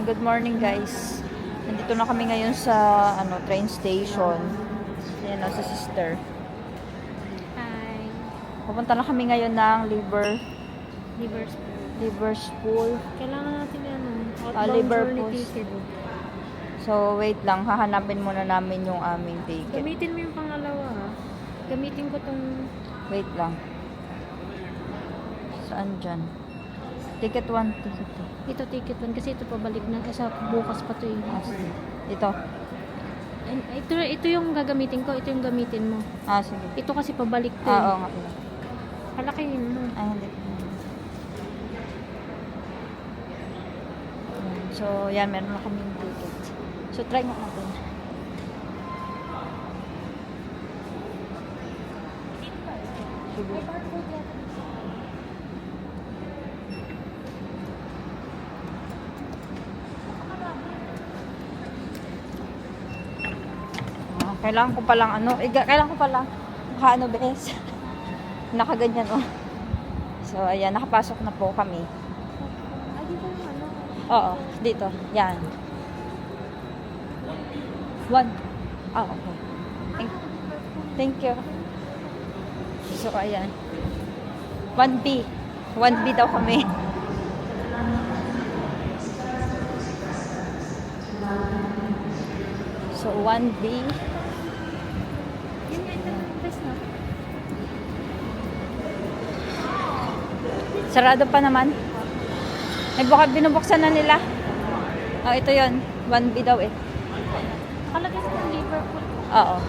Good morning guys. Nandito na kami ngayon sa train station. Ayan o, sa sister. Hi. Pupunta na kami ngayon ng Liverpool. Liverpool. Kailangan natin Liverpool. journey ticket. So wait lang, hahanapin muna namin yung aming ticket. Gamitin mo yung pangalawa ha. Gamitin ko tong... Wait lang. Saan dyan? Ticket 1, ticket 2. Ito ticket 1 kasi ito pabalik na. Kasi bukas pa to eh. Sige. Ito. Ito yung gagamitin ko. Ito yung gamitin mo. Sige. Ito kasi pabalik to Oo eh. nga pala. Palakihin mo. Hindi. So, yan. Meron na kaming ticket. So, try nga natin. Sige. Kailangan ko palang kailangan ko palang bes. Nakaganyan So, ayan, nakapasok na po kami. Dito yung Oo, dito. Yan. 1. Okay. Thank you. So, ayan. 1B. 1B daw kami. So, 1B. Sarado pa naman. Binubuksan na nila. Ito yon 1B daw eh. Kalagay sa Liverpool. Oo.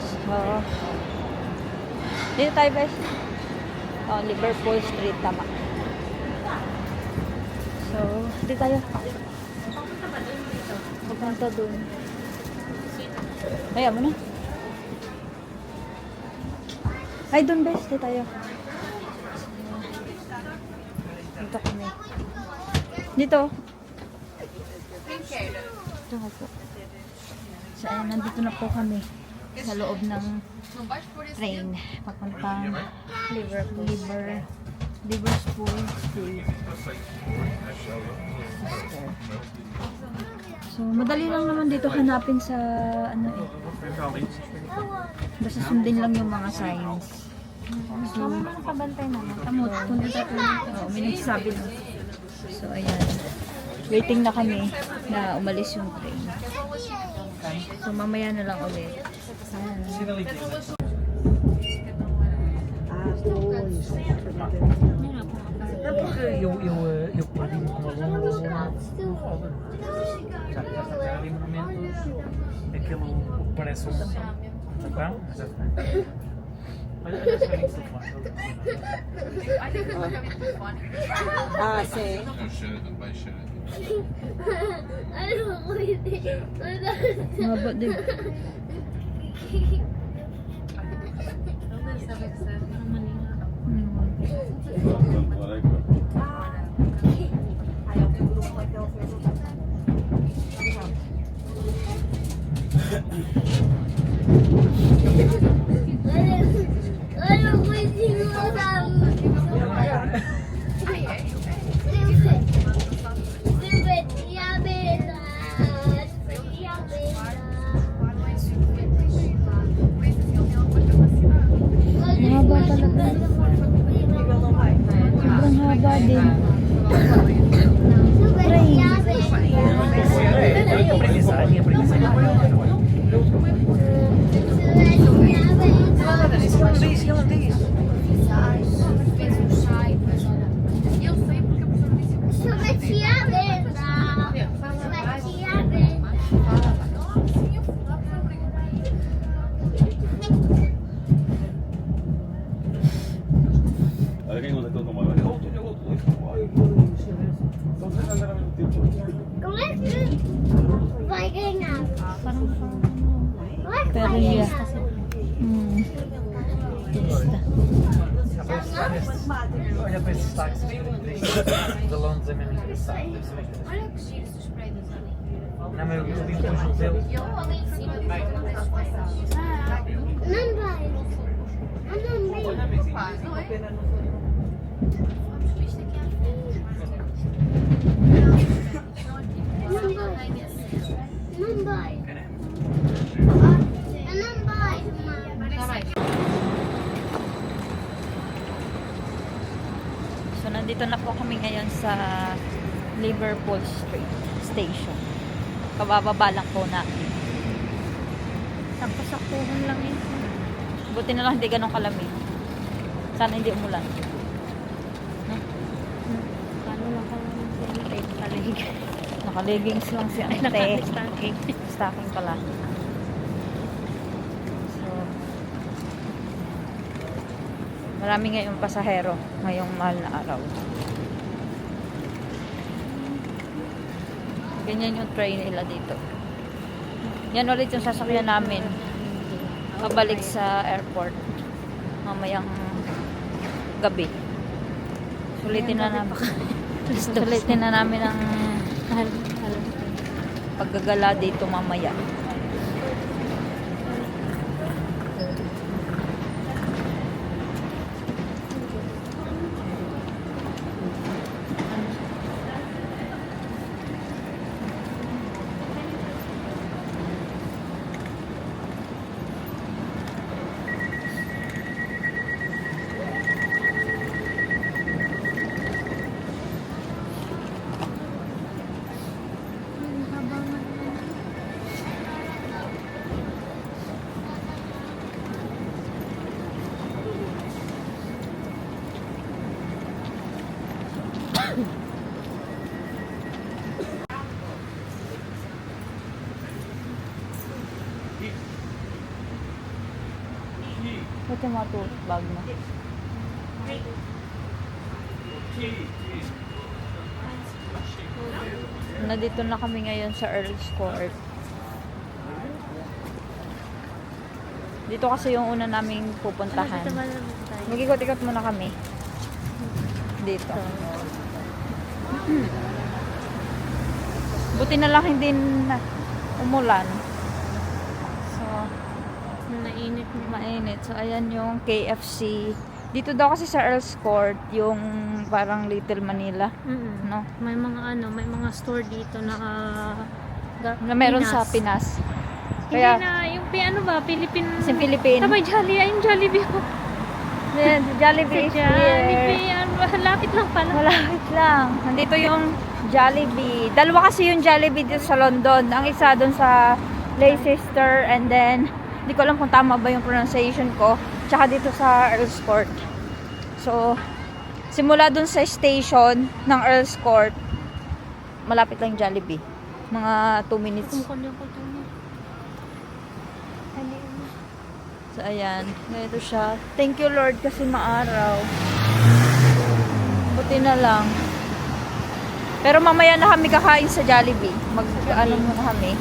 So, dito tayo guys. Liverpool Street, tama. So, dito tayo. Pupunta dun. Ayan mo na. Ay, dun best. Dito tayo. Dito kami. Dito. Dito po. So, ayan, nandito na po kami sa loob ng train papuntang Liverpool Street. So, madali lang naman dito hanapin sa basta sundin lang yung mga signs. So, May mga kabantay naman. Tamot, kung dito may nagsasabi na. So, ayan. Waiting na kami na umalis yung train. So, mamaya na lang ulit. Eu perdi-me com uma longa. Já está ali no momento. Aquilo que parece um tapão, mas já está. Olha se vai o telefone. Sim. Maba din. Mahaba talaga. Sobrang haba din. Alguém usa aquilo como olha outro. Como é que vai ganhar? Parang Pero yeah. Lista. Olha para esses táxis de Londres, é mesmo engraçado. Deve ser bem engraçado. Olha que giro os prédios ali. Não, mas eu vi depois um deles. Não vai. Não vai. Não é? Vamos ver isto aqui à frente. ngayon sa Liverpool Street Station. Kabababa lang po natin. Sakto-saktuhan lang yun. Buti na lang hindi ganun kalamig. Sana hindi umulan. Paano lang kung talig. Naka-leggings lang si ate. Naka-stocking. Stocking pala. So, marami ngayong pasahero ngayong mahal na araw. Ganyan yung train nila dito. Yan ulit yung sasakyan namin. Pabalik sa airport. Mamayang gabi. Sulitin na namin. Sulitin na namin ang paggagala dito mamaya. Ba't yung mga tote bag mo? Nandito na kami ngayon sa Earl's Court. Dito kasi yung una naming pupuntahan. Mag-ikot-ikot muna kami. Dito. Buti na lang hindi na umulan. So, Nainit mo. mainit. So, ayan yung KFC. Dito daw kasi sa Earl's Court, yung parang Little Manila. No? May mga store dito na Na meron sa Pinas. Hindi Kaya, na, yung ano ba, Philippine. sa Philippine. Sabay Jollibee, ay yung Jollibee ko. Ayan, Jollibee is here. Jollibee, lapit lang pala. Malapit lang. Nandito yung Jollibee. Dalawa kasi yung Jollibee dito sa London. Ang isa doon sa Leicester and then, hindi ko alam kung tama ba yung pronunciation ko. Tsaka dito sa Earl's Court. So, simula doon sa station ng Earl's Court, malapit lang yung Jollibee. Mga 2 minutes. So, ayan. Ganito siya. Thank you, Lord, kasi maaraw. Buti na lang. Pero mamaya na kami kakain sa Jollibee. Mag-ano muna kami.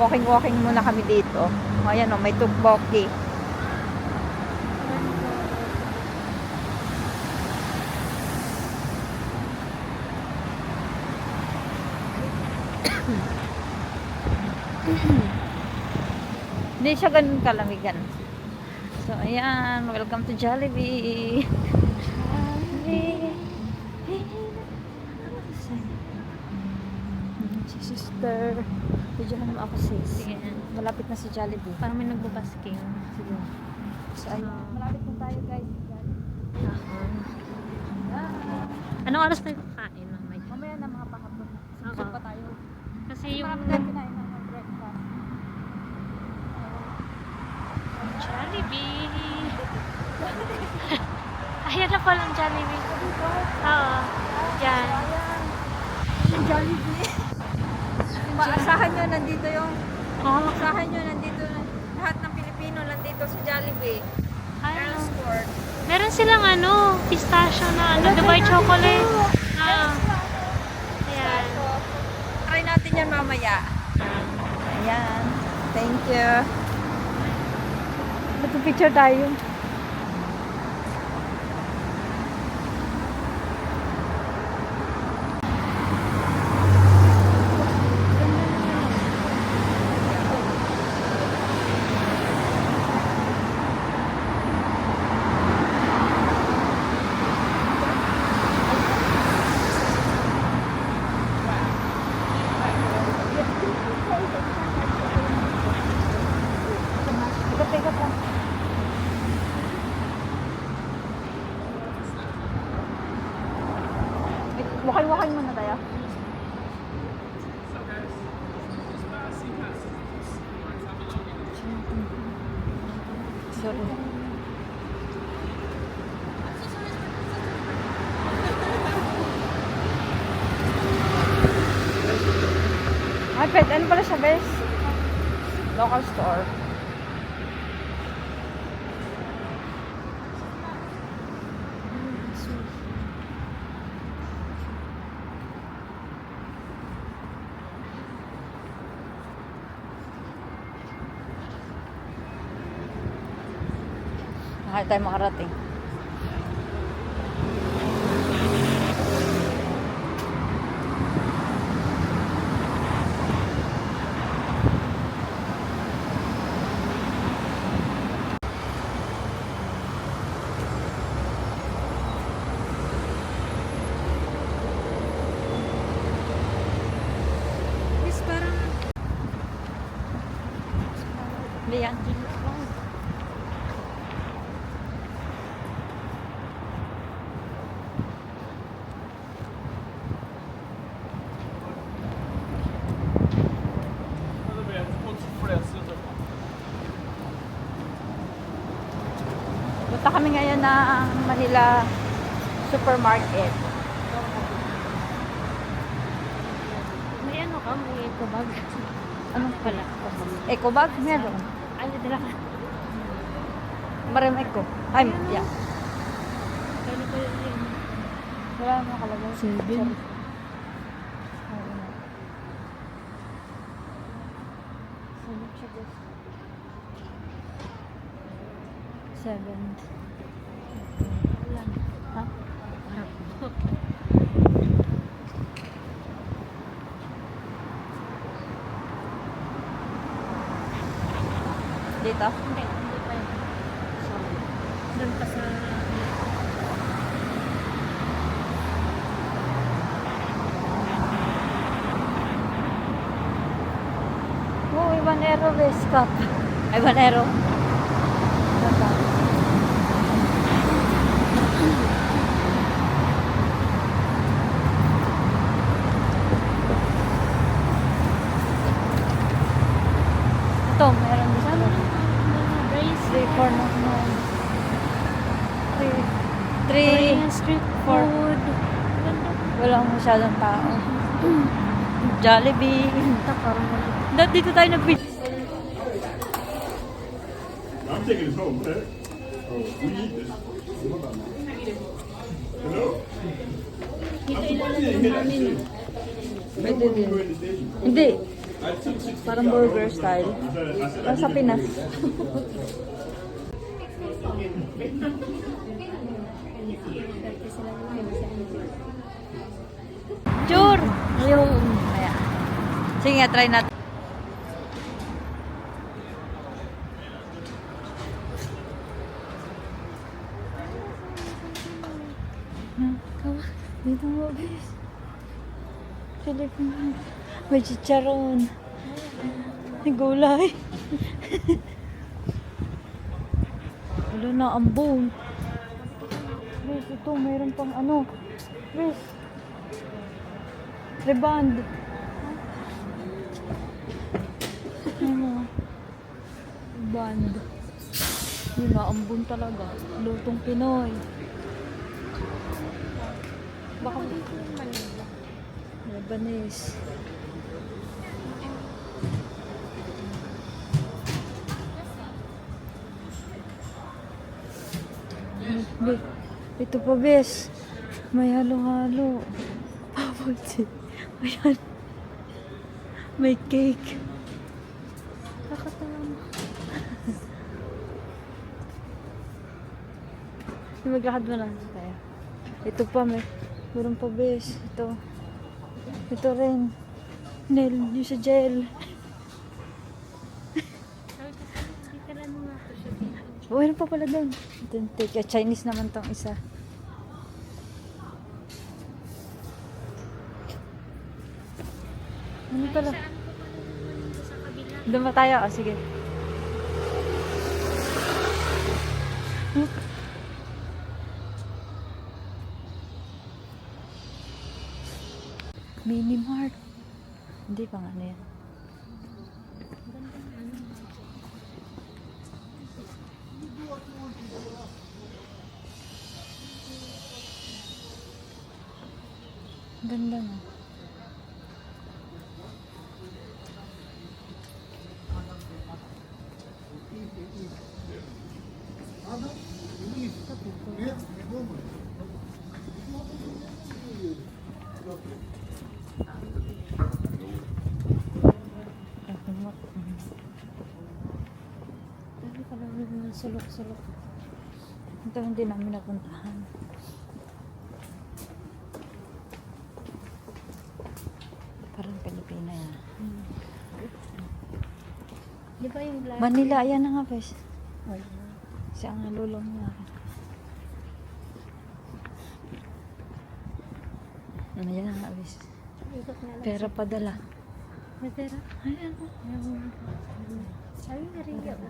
Walking muna kami dito. Ayan o, may tteokbokki. Hindi siya ganun kalamigan. So, ayan. Welcome to Jollibee. Jollibee. Si sister. Tudyahan mo ako, sis. Sige. Malapit na si Jollibee. Parang may nagbabasking. Sige. So, ayan. Malapit na tayo, guys. Anong oras tayo kakain? Mamaya na mga pakapon. Susok pa tayo. Kasi yung Marami tayo kinain ng breakfast. Jollibee. Ayan na palang Jollibee. Oo. Diyan. Yung Jollibee. Maasahan nyo, nandito yung... Maasahan nyo, nandito lahat ng Pilipino nandito sa Jollibee. Earl's Court. Meron silang pistachio na Dubai chocolate. Ayan. So, try natin yan mamaya. Ayan. Thank you. Magpipicture tayo. Ikot lang. Wakay-wakay muna tayo. Sorry. Ay, pwede. Ano pala siya, bes? Local store. Nakaya tayo makarating. Yes, parang Hindi yan. Punta kami ngayon ng Manila Supermarket. may ano ka, may eco bag. Anong Wala. eco bag? Meron. Ano dala ka? Maraming eco. Ay, yeah. Kaya ko yun. Wala naman nakalagay. 7. Seven. Ha? Dito? Hindi pa yun. Doon pa sa... Oh, Ibanero West Cup. Ibanero. Ganda. Ito, meron din sana. Brace. 3, 4 na naman. 3, Korean street 4. food. Ganda. Walang masyadong tao. Jollibee. Ito, parang wala. Dito tayo nag-video. I'm taking this home, man. Oh, we eat this. Hello? Dito ilalagay namin. Pwede din. Hindi. Parang burger style. Parang sa Pinas. Sure! Yung... Ayan. Sige nga, try natin. Dito mo, guys. Philip mo. May chicharon. May gulay. Wala na, ambong. Guys, ito, mayroon pang ano. Guys. Reband. Ano? Reband. Yun na, ambong talaga. Lutong Pinoy. Baka dito yung Manila. Lebanese. Ito pa, bes. May halo-halo. Papunti. Ayan. May cake. Nakatawa mo. Maglakad mo lang tayo. Ito pa, meron pa, bes. Ito. Ito rin. Nail yung sa gel. Dito lang mga ito siya dito. Oh, meron pa pala doon. Ito yung take. Chinese naman tong isa. Ano pala? Saan ko pa naman sa kabila? Doon ba tayo? Oh, sige. Mini Mart. Hindi pa nga na yan. Ganda na. Dami pala ng sulok-sulok. Ito hindi namin napuntahan. Parang Pilipina yan. Di ba yung black? Manila, ayan na nga, guys. Wala. Siya ang nalulong niya. Ayan na nga, guys. Ikot nga lang. Pera padala. May pera? Ayan. Sabi nga rin yun.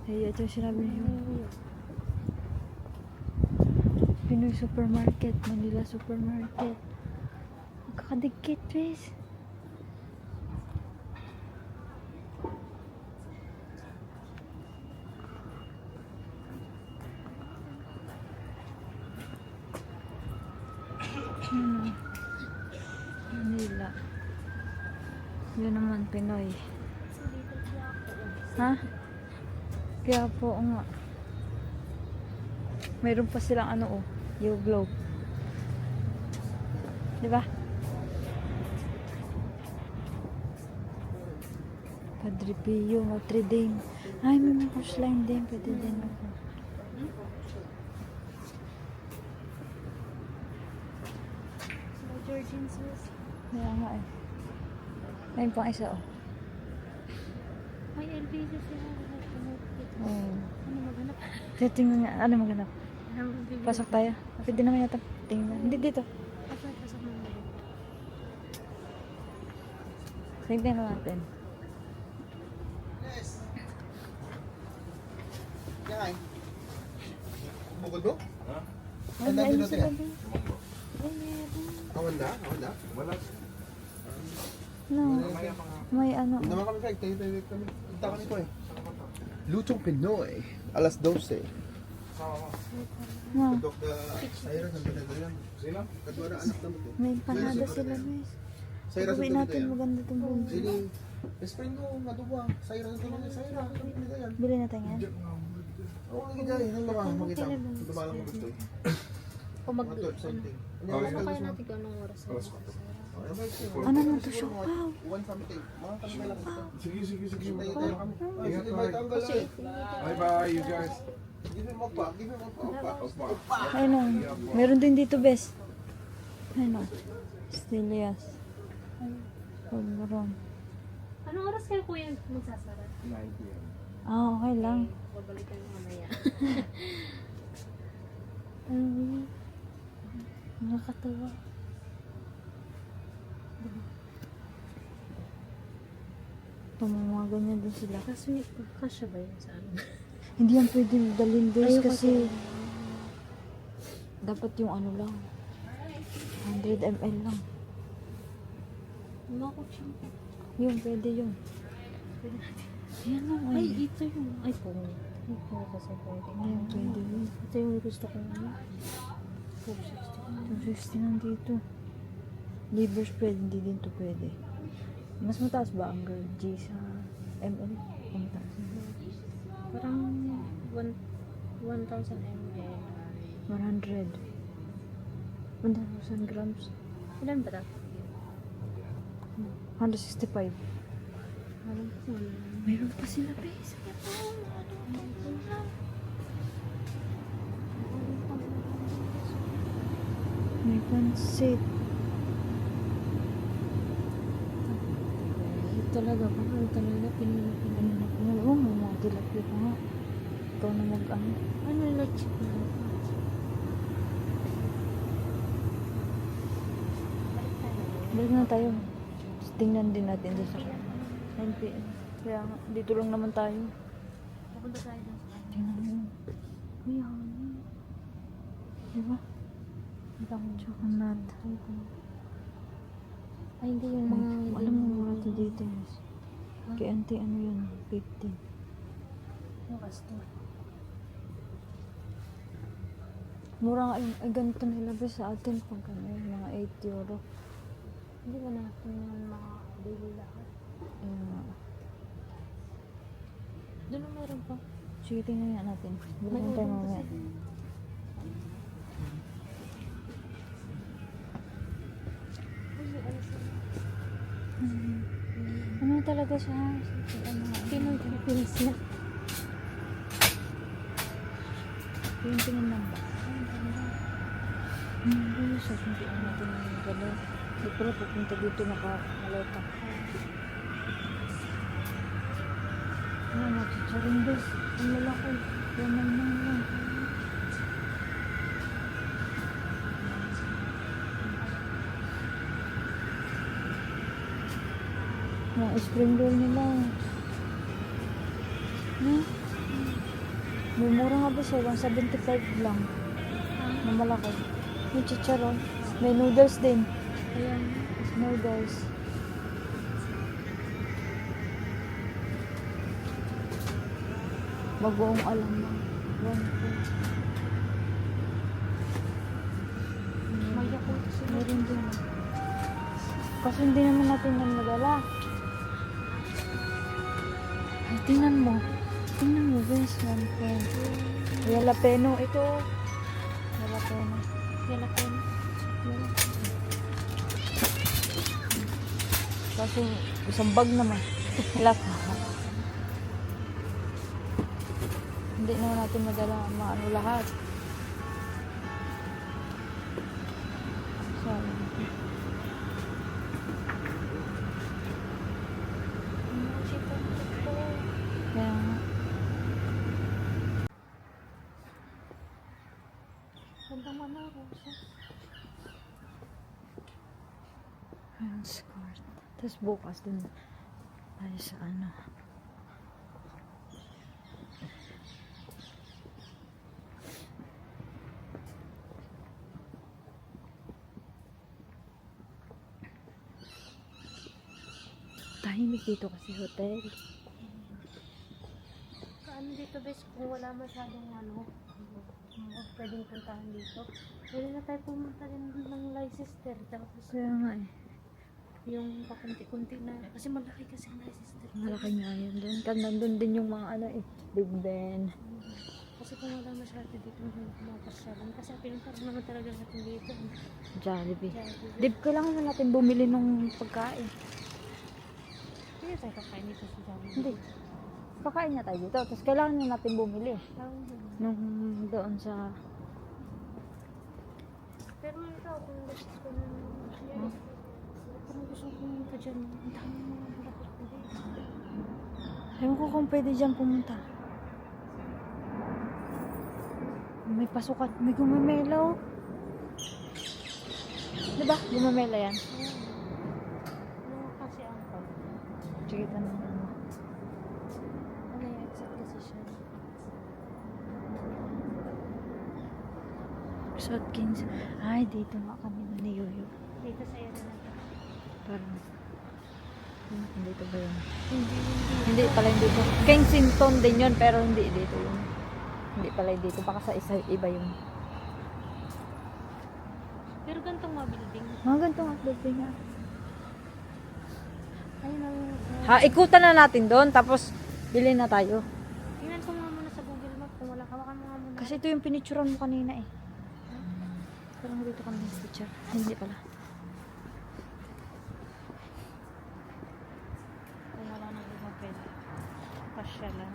Ay, ito yung sinabi niyo. Pinoy Supermarket, Manila Supermarket. Magkakadikit, guys. Manila. Yun naman, Pinoy. Ha? Kaya po nga. Mayroon pa silang ano, oh, yung globe. Di ba? Padre Pio, Notre Dame. Ay, may mga cruise line din. Pwede din ako. Georgian Swiss. Kaya nga eh. Ayun pang isa, oh. May LBC sila. Oh. Ano maghanap? Tingnan nga. Ano maghanap? Ano bibili? Pasok tayo. Pwede naman yata. Tingnan. Hindi dito. Pasok mo na. Tingnan natin. Yan. Bukod mo? Ay, Ang dami ayun natin sila yan. din. Ay, meron. Awanda? Awanda? Wala. No. May ano. Hindi naman kami fake. Tayo kami. Punta kami ko eh. Lutong Pinoy. Alas 12. No. Dok na Sayra ng pinagalan. Sila? Kadwa na anak naman eh. May empanada sila, guys. Sayra sa Pag-uwi natin, pinagalan. maganda itong buong. Sili. Best friend mo, maduwa. Sayra ng pinagalan. Sayra ng pinagalan. Bili natin yan. Oo, lagi dyan. Ang lama. Makita mo. Lumalang mo gusto eh. O mag... Mga tol, something. Ano kaya natin kung anong oras? Ano naman to siya? Wow. One something. Mga kami lang ito. Sige, sige, sige. Tayo kami. Sige, bye. Tanggal lang. Bye-bye, you guys. Give him a pa. Give him a pa. Ayun o. Meron din dito, bes. Ayun o. Stelias. Pagbaron. Anong oras kayo kuya magsasara? Ah, okay lang. Babalikan mo mamaya. Ano? Nakakatawa. Mga ganyan din sila. Kasi kasya ba yun sa amin? Hindi yan pwede dalhin, guys, Ayoko kasi dapat yung ano lang. 100 ml lang. Mga kutsyon. Yun, pwede yun. Ayan lang, Ay, ay. ito yung... Ay, po. Ito kasi pwede. Ayan, pwede yun. Ito yung gusto ko ano. 250 nandito. Livers pwede, hindi din to pwede. Mas mataas ba ang girl G sa ml? Ang mataas. Parang 1,000 ml. 100. 1,000 grams. Ilan ba ito? 165. Alam ko ano. Mayroon pa sila, base. May pansit. Talaga, parang talaga pinili. Oo, may mga tilapia pa nga. Ikaw na mag-ano. Ano yung chip na? Balik na tayo. Tingnan din natin dito sa 9 PM. Kaya nga, dito lang naman tayo. Papunta tayo dun. Tingnan mo. Ay, hangin. Diba? Chocolate. Ay, hindi yung mga... Alam mo mga ito details. Kay auntie, ano yun? 15. Yung castor. Mura nga yung, ay ganito nilabas sa atin pag ano, mga 8 euro. Hindi ba natin naman makakabili lahat? Ayun nga. Doon na meron pa. Sige, tingnan nga natin. Bilhin tayo mamaya. Ano talaga siya? Ano nga? Pinoy Philippines na. Yung tingin lang ba? Hindi, sa hindi natin yung gala. Di pala pupunta dito nakamalota. Ano, machicharing dos. Ang lalaki. Yan lang. Mga spring roll nila. May mura nga ba siya? 175 lang. Na malaki. May chicharon. May noodles din. Ayan. Noodles. Bagoong alam mo. 1 May Yakult sila. Meron din. Kasi hindi naman natin yan madala. Ay, tingnan mo. Tingnan mo, guys. Jalapeno. Ito. Jalapeno. Yakult. Kasi isang bag naman. Lahat. Hindi naman natin madala maano lahat. So, kaya nga. Gandang mana rosa. Ayan, skirt. Tapos bukas dun tayo sa ano. Tahimik dito kasi hotel. Kaano dito, bes? Kung wala masyadong pwedeng puntahan dito. Pwede na tayo pumunta din ng Leicester. Tapos Kaya nga eh. yung pakunti-kunti na. Kasi malaki kasi ang Leicester. Malaki nga yun doon. Kan nandun din yung mga ano eh. Big Ben. Kasi kung wala masyado dito mga pasyalan. Kasi pinuntahan naman talaga natin dito. Jollibee. Jollibee. Dip, kailangan na natin bumili ng pagkain. Hindi tayo kakain dito sa Jollibee. Hindi. Kakain na tayo dito. Tapos kailangan na natin bumili. Parang ganun. Nung doon sa... Pero ito, kung gusto ko na parang gusto ko pumunta dyan. Ang dami mga malapit na dito. Ewan ko kung pwede dyan pumunta. May pasukat. May gumamela oh. Diba? Gumamela yan. Ano kasi ang pag? Sige, tanong mo. Ano yung exact decision? South Kings. Ay, dito nga kami na ni Yoyo. Dito sa area na to. Parang... Dito ba yun? Hindi. Hindi pala yung dito. Kensington din yun, pero hindi dito yun. Hindi pala yung dito. Baka sa isa, iba yun. Pero gantong mga building. Mga ganitong building nga. Ayun na yung... Ha, ikutan na natin doon, tapos bilhin na tayo. Tingnan ko nga muna sa Google Map kung wala. Hawakan mo nga muna. Kasi ito yung pinicturan mo kanina eh. Parang dito kami yung picture. Hindi pala. Kung wala nang iba pwede. Pasyalan.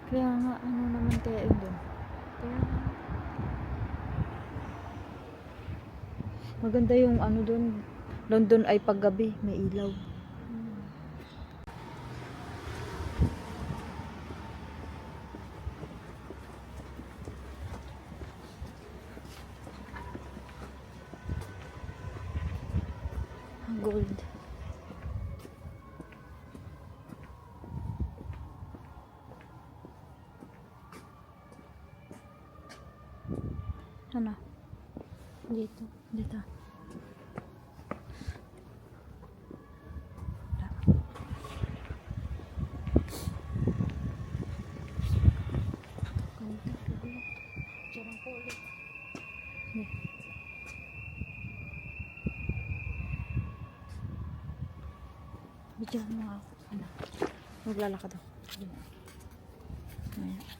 Kaya nga, ano naman kaya yun doon? Kaya Maganda yung ano doon. London ay paggabi, may ilaw. Gold. Ano? Dito. Dito. Diyan ko ulit. Bidyan mo ako. Ano? Maglalakad ako. Ayan.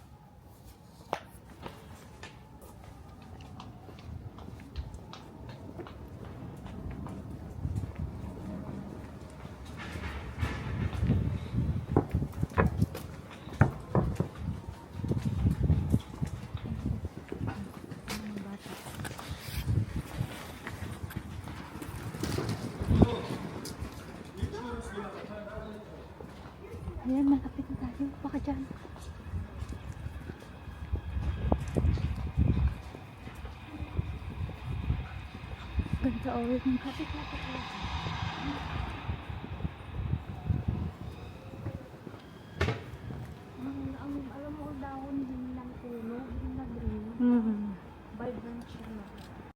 Ayan, malapit na tayo. Baka dyan. Ganda ulit ng kapit.